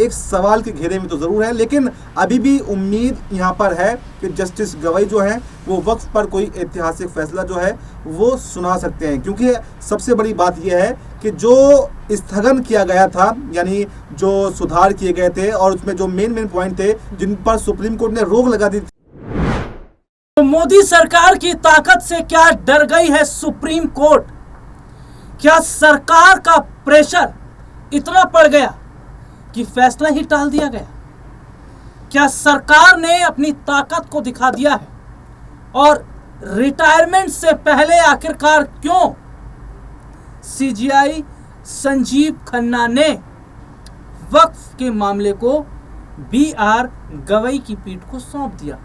एक सवाल के घेरे में तो ज़रूर है, लेकिन अभी भी उम्मीद यहाँ पर है कि जस्टिस गवई जो है वो वक्फ पर कोई ऐतिहासिक फैसला जो है वो सुना सकते हैं। क्योंकि सबसे बड़ी बात यह है कि जो स्थगन किया गया था, यानी जो सुधार किए गए थे और उसमें जो मेन पॉइंट थे जिन पर सुप्रीम कोर्ट ने रोक लगा दी थी। तो मोदी सरकार की ताकत से क्या डर गई है सुप्रीम कोर्ट? क्या सरकार का प्रेशर इतना पड़ गया कि फैसला ही टाल दिया गया? क्या सरकार ने अपनी ताकत को दिखा दिया है? और रिटायरमेंट से पहले आखिरकार क्यों सीजीआई संजीव खन्ना ने वक्फ के मामले को बीआर गवई की पीठ को सौंप दिया?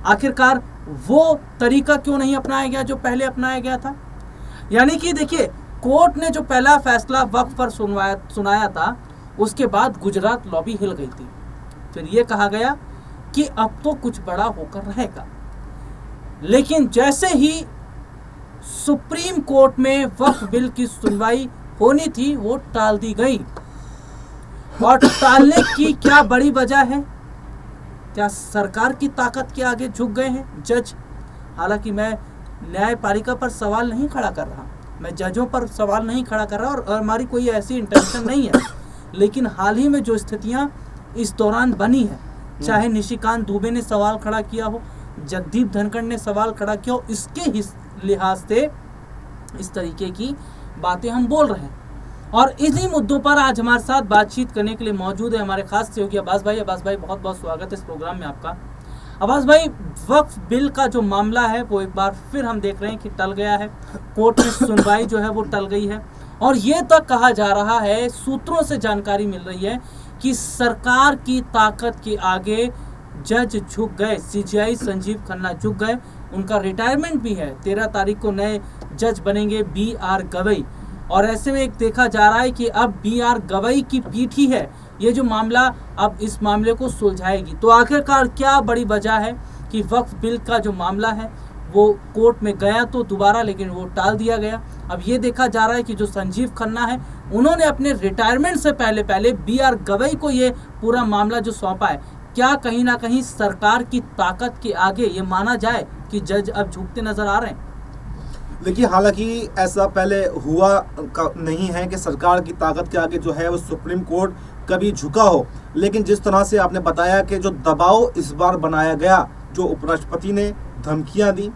आखिरकार वो तरीका क्यों नहीं अपनाया गया जो पहले अपनाया गया था? यानी कि देखिए, कोर्ट ने जो पहला फैसला वक्फ पर सुनाया था, उसके बाद गुजरात लॉबी हिल गई थी। फिर ये कहा गया कि अब तो कुछ बड़ा होकर रहेगा। लेकिन जैसे ही सुप्रीम कोर्ट में वक्फ बिल की सुनवाई होनी थी, वो टाल दी गई। और टालने की क्या बड़ी वजह है? क्या सरकार की ताकत के आगे झुक गए हैं जज? हालांकि मैं न्यायपालिका पर सवाल नहीं खड़ा कर रहा, मैं जजों पर सवाल नहीं खड़ा कर रहा, और हमारी कोई ऐसी इंटेंशन नहीं है। लेकिन हाल ही में जो स्थितियां इस दौरान बनी है, चाहे निशिकांत दुबे ने सवाल खड़ा किया हो, जगदीप धनखड़ ने सवाल खड़ा किया हो, इसके लिहाज से इस तरीके की बातें हम बोल रहे हैं। और इन्हीं मुद्दों पर आज हमारे साथ बातचीत करने के लिए मौजूद है हमारे खास सहयोगी अब्बास भाई। अब्बास भाई, बहुत बहुत स्वागत है इस प्रोग्राम में आपका। अब्बास भाई, वक्फ बिल का जो मामला है वो एक बार फिर हम देख रहे हैं कि टल गया है। कोर्ट में सुनवाई जो है वो टल गई है, और ये तक कहा जा रहा है, सूत्रों से जानकारी मिल रही है कि सरकार की ताकत के आगे जज झुक गए। सीजीआई संजीव खन्ना झुक गए। उनका रिटायरमेंट भी है, 13 तारीख को नए जज बनेंगे बीआर गवई। और ऐसे में एक देखा जा रहा है कि अब बीआर गवई की पीठ ही है ये जो मामला अब इस मामले को सुलझाएगी। तो आखिरकार क्या बड़ी वजह है कि वक्फ बिल का जो मामला है वो कोर्ट में गया तो दोबारा, लेकिन वो टाल दिया गया। अब ये देखा जा रहा है कि जो संजीव खन्ना है, उन्होंने अपने रिटायरमेंट से पहले बीआर गवई को ये पूरा मामला जो सौंपा है, क्या कहीं ना कहीं सरकार की ताकत के आगे ये माना जाए कि जज अब झुकते नजर आ रहे हैं? देखिए, हालांकि ऐसा पहले हुआ नहीं है कि सरकार की ताकत के आगे जो है वो सुप्रीम कोर्ट कभी झुका हो। लेकिन जिस तरह से आपने बताया कि जो दबाव इस बार बनाया गया, जो उपराष्ट्रपति ने धमकियां दी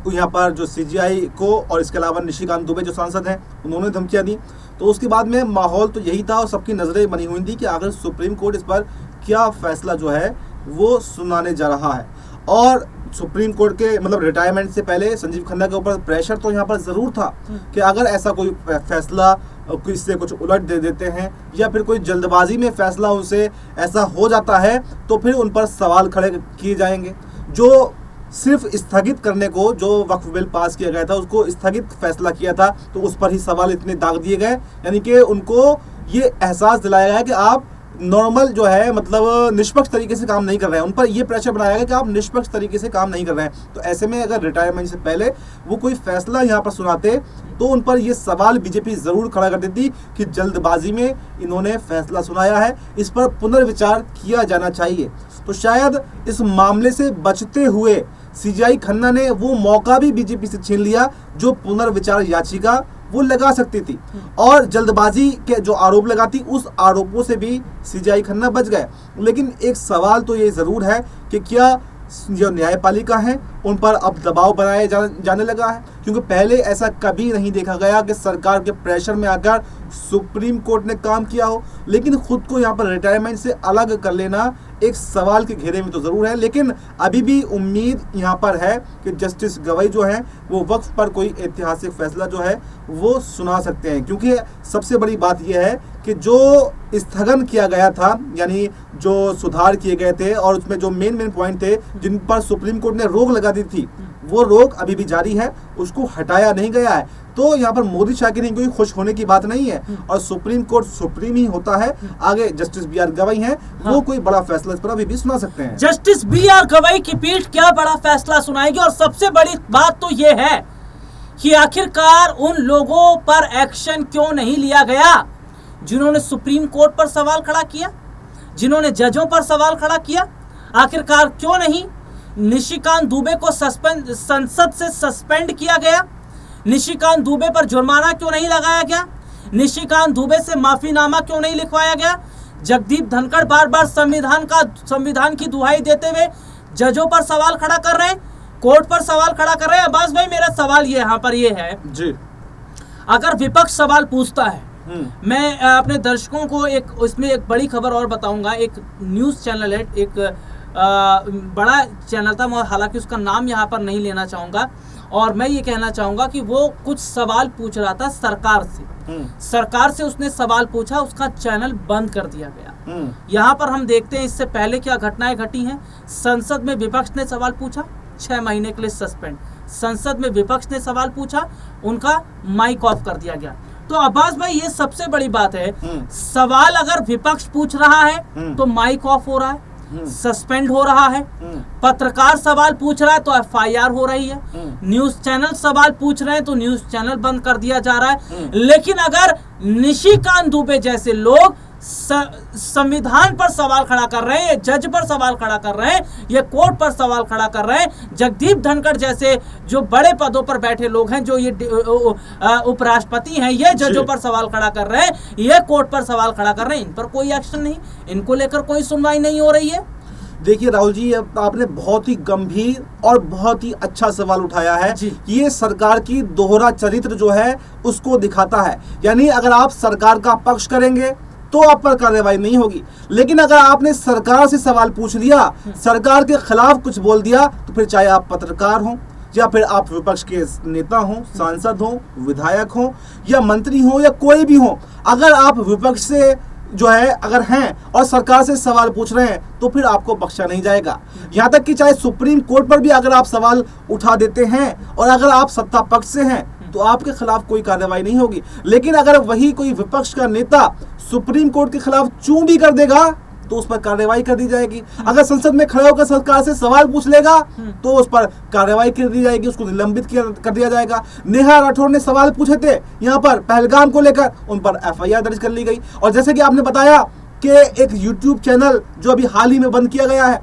यहाँ पर, जो सीजीआई को और इसके अलावा निशिकांत दुबे जो सांसद हैं उन्होंने धमकियां दी, तो उसके बाद में माहौल तो यही था और सबकी नज़रें बनी हुई थी कि आखिर सुप्रीम कोर्ट इस पर क्या फैसला जो है वो सुनाने जा रहा है। और सुप्रीम कोर्ट के मतलब रिटायरमेंट से पहले संजीव खन्ना के ऊपर प्रेशर तो यहाँ पर ज़रूर था कि अगर ऐसा कोई फैसला किससे कुछ उलट दे देते हैं या फिर कोई जल्दबाजी में फैसला उनसे ऐसा हो जाता है तो फिर उन पर सवाल खड़े किए जाएंगे। जो सिर्फ स्थगित करने को, जो वक्फ बिल पास किया गया था उसको स्थगित फैसला किया था, तो उस पर ही सवाल इतने दाग दिए गए, यानी कि उनको ये एहसास दिलाया गया कि आप नॉर्मल जो है मतलब निष्पक्ष तरीके से काम नहीं कर रहे हैं। उन पर ये प्रेशर बनाया गया कि आप निष्पक्ष तरीके से काम नहीं कर रहे हैं। तो ऐसे में अगर रिटायरमेंट से पहले वो कोई फैसला यहाँ पर सुनाते तो उन पर ये सवाल बीजेपी ज़रूर खड़ा कर देती कि जल्दबाजी में इन्होंने फैसला सुनाया है, इस पर पुनर्विचार किया जाना चाहिए। तो शायद इस मामले से बचते हुए सीजीआई खन्ना ने वो मौका भी बीजेपी से छीन लिया जो पुनर्विचार याचिका वो लगा सकती थी, और जल्दबाजी के जो आरोप लगाती उस आरोपों से भी सीजीआई खन्ना बच गए। लेकिन एक सवाल तो ये ज़रूर है कि क्या जो न्यायपालिका है उन पर अब दबाव बनाया जाने लगा है, क्योंकि पहले ऐसा कभी नहीं देखा गया कि सरकार के प्रेशर में आकर सुप्रीम कोर्ट ने काम किया हो। लेकिन खुद को यहाँ पर रिटायरमेंट से अलग कर लेना एक सवाल के घेरे में तो ज़रूर है, लेकिन अभी भी उम्मीद यहाँ पर है कि जस्टिस गवई जो हैं वो वक्फ पर कोई ऐतिहासिक फैसला जो है वो सुना सकते हैं। क्योंकि सबसे बड़ी बात यह है कि जो स्थगन किया गया था, यानी जो सुधार किए गए थे और उसमें जो मेन पॉइंट थे जिन पर सुप्रीम कोर्ट ने रोक लगा दी थी, वो रोक अभी भी जारी है, उसको हटाया नहीं गया है। तो यहाँ पर मोदी शाह की कोई खुश होने की बात नहीं है, और सुप्रीम कोर्ट सुप्रीम ही होता है। आगे जस्टिस बीआर गवई हैं, वो कोई बड़ा फैसला इस पर अभी भी सुना सकते हैं। जस्टिस बीआर गवई की पीठ क्या बड़ा फैसला सुनाएगी? और सबसे बड़ी बात तो ये है कि आखिरकार उन लोगों पर एक्शन क्यों नहीं लिया गया जिन्होंने सुप्रीम कोर्ट पर सवाल खड़ा किया, जिन्होंने जजों पर सवाल खड़ा किया। आखिरकार क्यों नहीं निशिकांत दुबे को संसद से सस्पेंड किया गया? निशिकांत दुबे पर जुर्माना क्यों नहीं लगाया गया? निशिकांत दुबे से माफीनामा क्यों नहीं लिखवाया गया? जगदीप धनखड़ बार बार संविधान की दुहाई देते हुए जजों पर सवाल खड़ा कर रहे हैं, कोर्ट पर सवाल खड़ा कर रहे हैं। अब्बास भाई, मेरा सवाल ये यहाँ पर ये है जी, अगर विपक्ष सवाल पूछता है, मैं अपने दर्शकों को इसमें एक बड़ी खबर और बताऊंगा। एक न्यूज़ चैनल है, एक बड़ा चैनल था, मैं हालांकि उसका नाम यहाँ पर नहीं लेना चाहूँगा, और मैं ये कहना चाहूँगा कि वो कुछ सवाल पूछ रहा था सरकार से। सरकार से उसने सवाल पूछा, उसका चैनल बंद कर दिया गया। यहाँ पर हम देखते हैं इससे पहले क्या घटनाएं घटी हैं। संसद में विपक्ष ने सवाल पूछा, 6 महीने के लिए सस्पेंड। संसद में विपक्ष ने सवाल पूछा, उनका माइक ऑफ कर दिया गया। तो अब्बास भाई, ये सबसे बड़ी बात है, सवाल अगर विपक्ष पूछ रहा है तो माइक ऑफ हो रहा है, सस्पेंड हो रहा है। पत्रकार सवाल पूछ रहा है तो एफआईआर हो रही है। न्यूज चैनल सवाल पूछ रहे हैं तो न्यूज चैनल बंद कर दिया जा रहा है। लेकिन अगर निशिकांत दुबे जैसे लोग संविधान पर सवाल खड़ा कर रहे हैं, जज पर सवाल खड़ा कर रहे हैं, ये कोर्ट पर सवाल खड़ा कर रहे हैं, जगदीप धनखड़ जैसे जो बड़े पदों पर बैठे लोग हैं, जो ये उपराष्ट्रपति हैं, ये जजों पर सवाल खड़ा कर रहे हैं, ये कोर्ट पर सवाल खड़ा कर रहे हैं, इन पर कोई एक्शन नहीं, इनको लेकर कोई सुनवाई नहीं हो रही है। देखिए राहुल जी, आपने बहुत ही गंभीर और बहुत ही अच्छा सवाल उठाया है। ये सरकार की दोहरा चरित्र जो है उसको दिखाता है। यानी अगर आप सरकार का पक्ष करेंगे तो आप पर कार्रवाई नहीं होगी, लेकिन अगर आपने सरकार से सवाल पूछ लिया, सरकार के खिलाफ कुछ बोल दिया, तो फिर चाहे आप पत्रकार हों या फिर आप विपक्ष के नेता हों, सांसद हों, विधायक हों या मंत्री हों या कोई भी हो, अगर आप विपक्ष से जो है अगर हैं और सरकार से सवाल पूछ रहे हैं तो फिर आपको बख्शा नहीं जाएगा। यहाँ तक कि चाहे सुप्रीम कोर्ट पर भी अगर आप सवाल उठा देते हैं और अगर आप सत्ता पक्ष से हैं तो आपके खिलाफ कोई कार्रवाई नहीं होगी। लेकिन अगर वही कोई विपक्ष का नेता सुप्रीम कोर्ट के खिलाफ चूं भी कर देगा तो उस पर कार्रवाई कर दी जाएगी। अगर संसद में खड़े होकर सरकार से सवाल पूछ लेगा तो उस पर कार्रवाई कर दी जाएगी, उसको निलंबित कर दिया जाएगा। नेहा राठौर ने सवाल पूछे थे यहाँ पर पहलगाम को लेकर, उन पर एफआईआर दर्ज कर ली गई। और जैसे कि आपने बताया कि एक यूट्यूब चैनल जो अभी हाल ही में बंद किया गया है,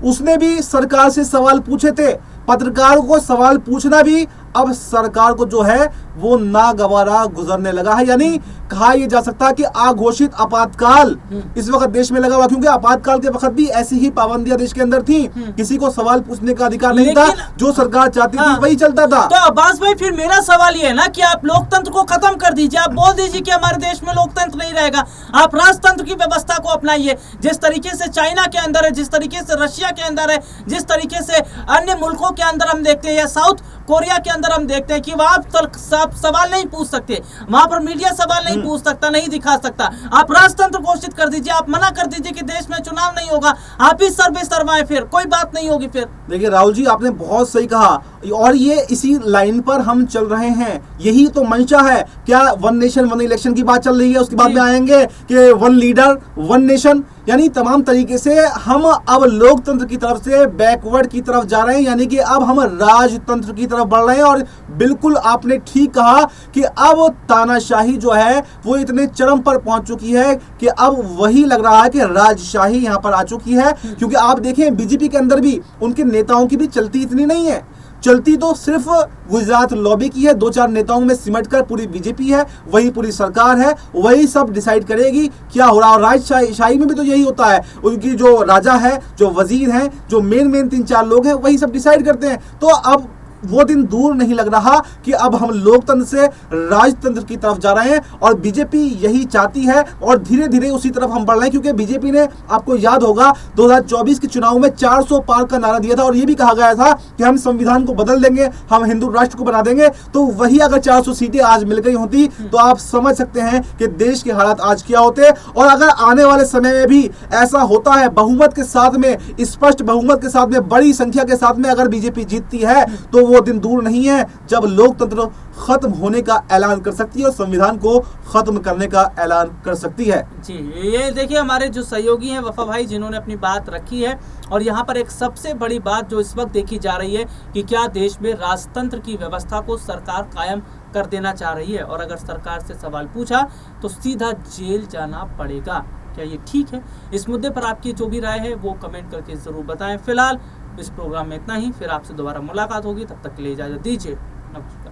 उसने भी सरकार से सवाल पूछे थे। पत्रकारों को सवाल पूछना भी अब सरकार को जो है वो नागवारा गुजरने लगा है। यानी कहा यह जा सकता है कि अघोषित आपातकाल इस वक्त देश में लगा हुआ, क्योंकि आपातकाल के वक्त भी ऐसी ही पाबंदियां देश के अंदर थी, किसी को सवाल पूछने का अधिकार नहीं था, जो सरकार चाहती थी वही चलता था। तो अब्बास भाई, फिर मेरा सवाल ये है ना कि आप लोकतंत्र को खत्म कर दीजिए, आप बोल दीजिए कि हमारे देश में लोकतंत्र नहीं रहेगा, आप राजतंत्र की व्यवस्था को अपनाइए। जिस तरीके से चाइना के अंदर है, जिस तरीके से रशिया के अंदर है, जिस तरीके से अन्य मुल्कों के अंदर हम देखते हैं या साउथ कोरिया के अंदर हम देखते हैं कि वहां सवाल नहीं पूछ सकते, वहां पर मीडिया सवाल नहीं पूछ सकता, नहीं दिखा सकता। आप राजतंत्र घोषित कर दीजिए, आप मना कर दीजिए कि देश में चुनाव नहीं होगा, आप ही सर्वे सर्वाएं, फिर कोई बात नहीं होगी। फिर देखिए राहुल जी, आपने बहुत सही कहा और ये इसी लाइन पर हम चल रहे हैं, यही तो मंशा है। क्या वन नेशन वन इलेक्शन की बात चल रही है, उसके बाद में आएंगे कि वन लीडर वन नेशन, यानी तमाम तरीके से हम अब लोकतंत्र की तरफ से बैकवर्ड की तरफ जा रहे हैं, यानी कि अब हम राजतंत्र की तरफ बढ़ रहे हैं। और बिल्कुल आपने ठीक कहा कि अब तानाशाही जो है वो इतने चरम पर पहुंच चुकी है कि अब वही लग रहा है कि राजशाही यहां पर आ चुकी है। क्योंकि आप देखें बीजेपी के अंदर भी उनके नेताओं की भी चलती इतनी नहीं है, चलती तो सिर्फ गुजरात लॉबी की है, 2-4 नेताओं में सिमट कर पूरी बीजेपी है, वही पूरी सरकार है, वही सब डिसाइड करेगी क्या हो रहा है। और राजशाही में भी तो यही होता है, उनकी जो राजा है, जो वजीर हैं, जो मेन 3-4 लोग हैं, वही सब डिसाइड करते हैं। तो अब वो दिन दूर नहीं लग रहा कि अब हम लोकतंत्र से राजतंत्र की तरफ जा रहे हैं और बीजेपी यही चाहती है और धीरे धीरे उसी तरफ हम बढ़ रहे हैं। क्योंकि बीजेपी ने, आपको याद होगा, 2024 के चुनाव में 400 पार का नारा दिया था और ये भी कहा गया था कि हम संविधान को बदल देंगे, हम हिंदू राष्ट्र को बना देंगे। तो वही अगर 400 सीटें आज मिल गई होती तो आप समझ सकते हैं कि देश के हालात आज क्या होते। और अगर आने वाले समय में भी ऐसा होता है, बहुमत के साथ में, स्पष्ट बहुमत के साथ में, बड़ी संख्या के साथ में अगर बीजेपी जीतती है तो वो दिन दूर नहीं है जब लोकतंत्र खत्म होने का ऐलान कर सकती है और संविधान को खत्म करने का ऐलान कर सकती है। जी, ये देखिए हमारे जो सहयोगी हैं वफा भाई, जिन्होंने अपनी बात रखी है। और यहाँ पर एक सबसे बड़ी बात जो इस वक्त देखी जा रही है कि क्या देश में राजतंत्र की व्यवस्था को सरकार कायम कर देना चाह रही है, और अगर सरकार से सवाल पूछा तो सीधा जेल जाना पड़ेगा। क्या ये ठीक है? इस मुद्दे पर आपकी जो भी राय है वो कमेंट करके ज़रूर बताएं। फिलहाल इस प्रोग्राम में इतना ही, फिर आपसे दोबारा मुलाकात होगी, तब तक के लिए इजाज़त दीजिए। नमस्कार।